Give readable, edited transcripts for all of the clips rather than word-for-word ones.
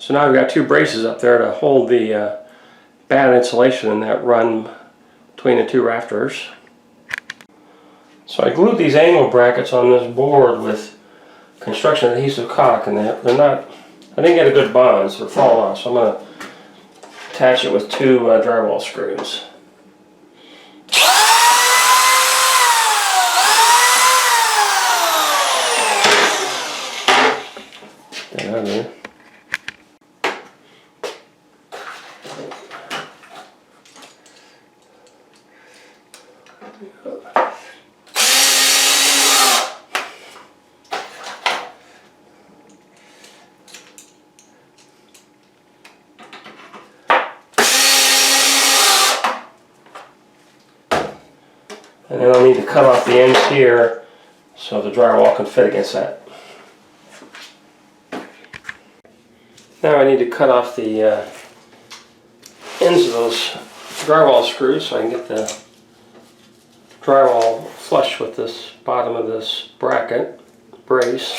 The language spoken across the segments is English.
So now I've got two braces up there to hold the bad insulation in that run between the two rafters. So I glued these angle brackets on this board with construction adhesive caulk, and they're not, I didn't get a good bond, so they're falling off. So I'm going to attach it with two drywall screws. Get out of there. And then I'll need to cut off the ends here so the drywall can fit against that. Now I need to cut off the ends of those drywall screws so I can get the drywall flush with this bottom of this bracket brace.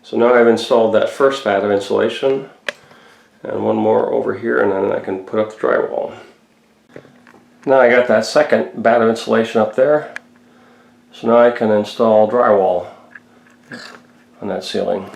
So now I've installed that first vat of insulation and one more over here, and then I can put up the drywall. Now I got that second vat of insulation up there, so now I can install drywall on that ceiling.